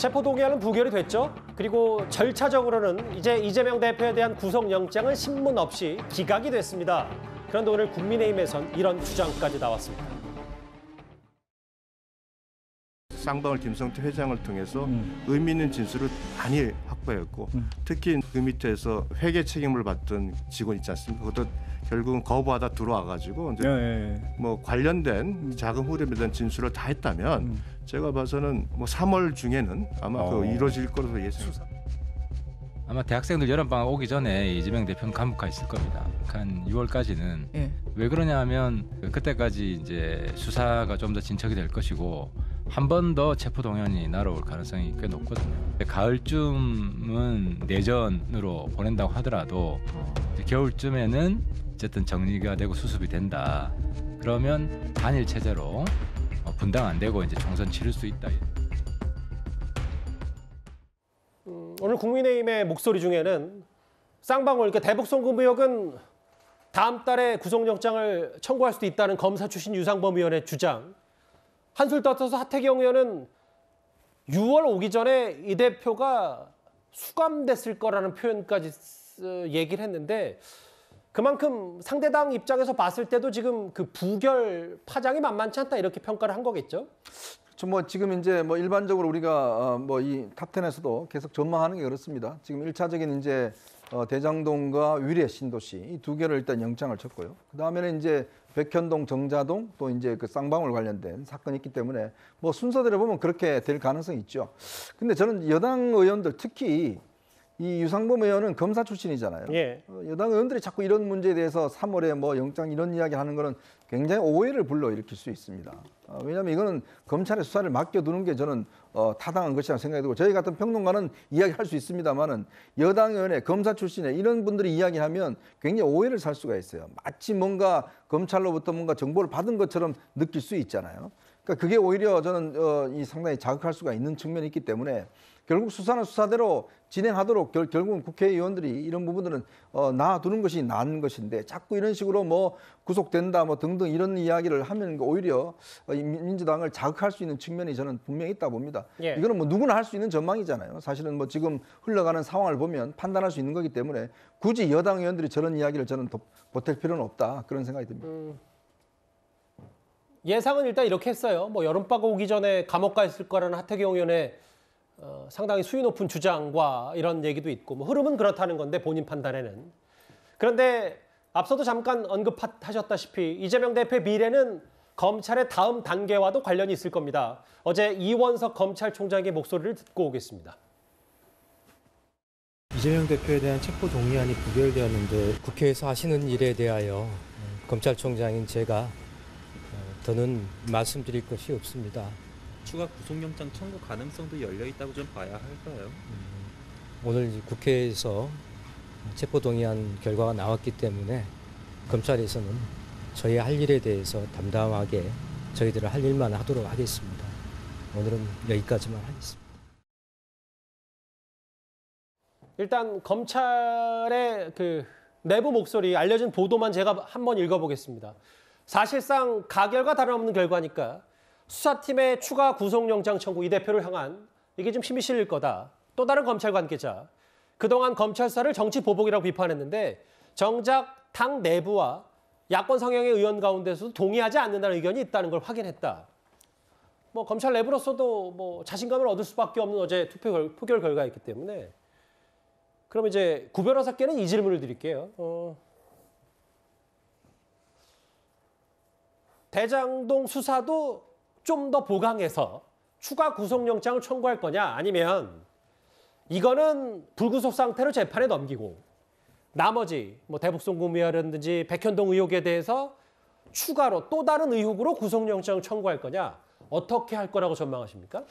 체포동의안은 부결이 됐죠. 그리고 절차적으로는 이제 이재명 대표에 대한 구속영장은 신문 없이 기각이 됐습니다. 그런데 오늘 국민의힘에선 이런 주장까지 나왔습니다. 쌍방울 김성태 회장을 통해서 의미 있는 진술을 많이 확보했고 특히 그 밑에서 회계 책임을 받던 직원 있지 않습니까? 그것도 결국은 거부하다 들어와가지고 이제 뭐 관련된 자금 흐름에 대한 진술을 다 했다면 제가 봐서는 뭐 3월 중에는 아마 그 이루어질 거로 예상합니다. 아마 대학생들 여름방학 오기 전에 이재명 대표는 감옥가 있을 겁니다. 한 6월까지는 왜 그러냐면 그때까지 이제 수사가 좀 더 진척이 될 것이고 한 번 더 체포동의안이 날아올 가능성이 꽤 높거든요. 가을쯤은 내전으로 보낸다고 하더라도 겨울쯤에는 어쨌든 정리가 되고 수습이 된다. 그러면 단일 체제로 분당 안 되고 이제 총선 치를 수 있다. 오늘 국민의힘의 목소리 중에는 쌍방울, 그러니까 대북송금 의혹은 다음 달에 구속영장을 청구할 수도 있다는 검사 출신 유상범 의원의 주장. 한술 떠서 하태경 의원은 6월 오기 전에 이 대표가 수감됐을 거라는 표현까지 얘기를 했는데 그만큼 상대당 입장에서 봤을 때도 지금 그 부결 파장이 만만치 않다 이렇게 평가를 한 거겠죠? 뭐 지금 이제 뭐 일반적으로 우리가 뭐 이 탑10에서도 계속 전망하는 게 그렇습니다. 지금 1차적인 이제 대장동과 위례 신도시 이 두 개를 일단 영장을 쳤고요. 그 다음에는 이제 백현동, 정자동 또 이제 그 쌍방울 관련된 사건이 있기 때문에 뭐 순서대로 보면 그렇게 될 가능성이 있죠. 근데 저는 여당 의원들 특히 이 유상범 의원은 검사 출신이잖아요. 여당 의원들이 자꾸 이런 문제에 대해서 3월에 뭐 영장 이런 이야기 하는 거는 굉장히 오해를 불러일으킬 수 있습니다. 왜냐하면 이거는 검찰의 수사를 맡겨두는 게 저는 타당한 것이라고 생각이 들고 저희 같은 평론가는 이야기할 수 있습니다만은 여당 의원의 검사 출신의 이런 분들이 이야기하면 굉장히 오해를 살 수가 있어요. 마치 뭔가 검찰로부터 뭔가 정보를 받은 것처럼 느낄 수 있잖아요. 그러니까 그게 오히려 저는 이 상당히 자극할 수가 있는 측면이 있기 때문에 결국 수사는 수사대로 진행하도록 결국은 국회의원들이 이런 부분들은 놔두는 것이 나은 것인데 자꾸 이런 식으로 뭐 구속된다 뭐 등등 이런 이야기를 하면 오히려 민주당을 자극할 수 있는 측면이 저는 분명히 있다 봅니다. 이거는 뭐 누구나 할 수 있는 전망이잖아요. 사실은 뭐 지금 흘러가는 상황을 보면 판단할 수 있는 거기 때문에 굳이 여당 의원들이 저런 이야기를 저는 보탤 필요는 없다 그런 생각이 듭니다. 예상은 일단 이렇게 했어요. 뭐 여름방학 오기 전에 감옥 가 있을 거라는 하태경 의원의 상당히 수위 높은 주장과 이런 얘기도 있고 뭐 흐름은 그렇다는 건데 본인 판단에는. 그런데 앞서도 잠깐 언급하셨다시피 이재명 대표의 미래는 검찰의 다음 단계와도 관련이 있을 겁니다. 어제 이원석 검찰총장의 목소리를 듣고 오겠습니다. 이재명 대표에 대한 체포동의안이 부결되었는데 국회에서 하시는 일에 대하여 검찰총장인 제가 더는 말씀드릴 것이 없습니다. 추가 구속영장 청구 가능성도 열려 있다고 좀 봐야 할까요? 오늘 국회에서 체포동의안 결과가 나왔기 때문에 검찰에서는 저희 할 일에 대해서 담담하게 저희들을 할 일만 하도록 하겠습니다. 오늘은 여기까지만 하겠습니다. 일단 검찰의 그 내부 목소리 알려진 보도만 제가 한번 읽어보겠습니다. 사실상 가결과 다름없는 결과니까 수사팀의 추가 구속영장 청구 이 대표를 향한 이게 좀 힘이 실릴 거다. 또 다른 검찰 관계자. 그동안 검찰 수사를 정치 보복이라고 비판했는데 정작 당 내부와 야권 성향의 의원 가운데서도 동의하지 않는다는 의견이 있다는 걸 확인했다. 뭐 검찰 내부로서도 뭐 자신감을 얻을 수밖에 없는 어제 표결 결과였기 때문에 그럼 이제 구 변호사께는 이 질문을 드릴게요. 대장동 수사도 좀 더 보강해서 추가 구속영장을 청구할 거냐 아니면 이거는 불구속 상태로 재판에 넘기고 나머지 뭐 대북송금 의혹이라든지 백현동 의혹에 대해서 추가로 또 다른 의혹으로 구속영장을 청구할 거냐 어떻게 할 거라고 전망하십니까?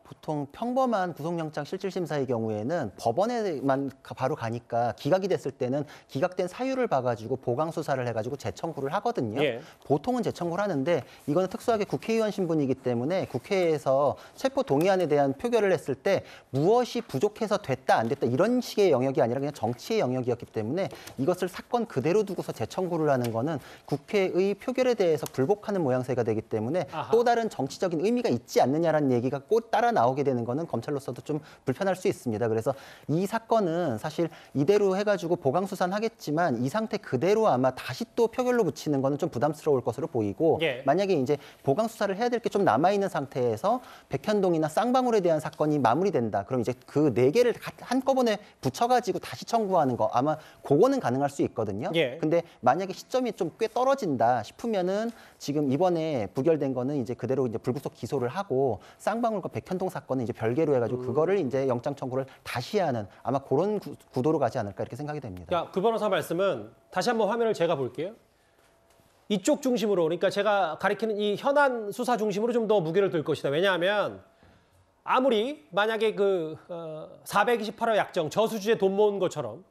보통 평범한 구속영장 실질심사의 경우에는 법원에만 바로 가니까 기각이 됐을 때는 기각된 사유를 봐가지고 보강 수사를 해가지고 재청구를 하거든요. 보통은 재청구를 하는데 이거는 특수하게 국회의원 신분이기 때문에 국회에서 체포 동의안에 대한 표결을 했을 때 무엇이 부족해서 됐다 안 됐다 이런 식의 영역이 아니라 그냥 정치의 영역이었기 때문에 이것을 사건 그대로 두고서 재청구를 하는 거는 국회의 표결에 대해서 불복하는 모양새가 되기 때문에 또 다른 정치적인 의미가 있지 않느냐라는 얘기가 꼭 따라 나오게 되는 거는 검찰로서도 좀 불편할 수 있습니다. 그래서 이 사건은 사실 이대로 해가지고 보강 수사하겠지만 이 상태 그대로 아마 다시 또 표결로 붙이는 거는 좀 부담스러울 것으로 보이고 예. 만약에 이제 보강 수사를 해야 될 게 좀 남아 있는 상태에서 백현동이나 쌍방울에 대한 사건이 마무리된다. 그럼 이제 그 4개를 한꺼번에 붙여가지고 다시 청구하는 거 아마 그거는 가능할 수 있거든요. 예. 근데 만약에 시점이 좀 꽤 떨어진다 싶으면은 지금 이번에 부결된 거는 이제 그대로 이제 불구속 기소를 하고 쌍방울과 백현동 사건은 이제 별개로 해가지고 그거를 이제 영장 청구를 다시 하는 아마 그런 구도로 가지 않을까 이렇게 생각이 됩니다. 야, 그 변호사 말씀은 다시 한번 화면을 제가 볼게요. 이쪽 중심으로, 그러니까 제가 가리키는 이 현안 수사 중심으로 좀 더 무게를 둘 것이다. 왜냐하면 아무리 만약에 그 428호 약정, 저수지에 돈 모은 것처럼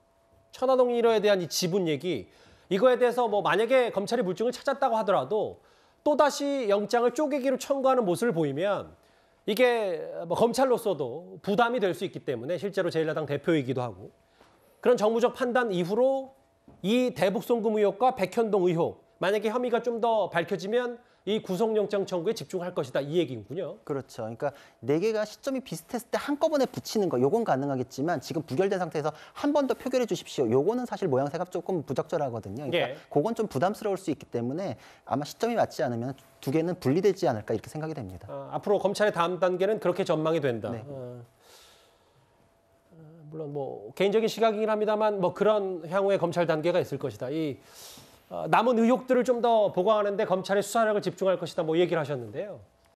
천화동 1호에 대한 이 지분 얘기, 이거에 대해서 뭐 만약에 검찰이 물증을 찾았다고 하더라도 또다시 영장을 쪼개기로 청구하는 모습을 보이면 이게 뭐 검찰로서도 부담이 될 수 있기 때문에 실제로 제1야당 대표이기도 하고 그런 정무적 판단 이후로 이 대북송금 의혹과 백현동 의혹, 만약에 혐의가 좀 더 밝혀지면 이 구속영장 청구에 집중할 것이다, 이 얘기군요. 그렇죠. 그러니까 4개가 시점이 비슷했을 때 한꺼번에 붙이는 거, 요건 가능하겠지만 지금 부결된 상태에서 한 번 더 표결해 주십시오. 요거는 사실 모양새가 조금 부적절하거든요. 그러니까 예. 그건 좀 부담스러울 수 있기 때문에 아마 시점이 맞지 않으면 2개는 분리되지 않을까 이렇게 생각이 됩니다. 앞으로 검찰의 다음 단계는 그렇게 전망이 된다. 네. 물론 뭐 개인적인 시각이긴 합니다만 뭐 그런 향후의 검찰 단계가 있을 것이다. 이 남은 의혹들을 좀 더 보강하는데 검찰의 수사력을 집중할 것이다. 뭐 얘기를 하셨는데요.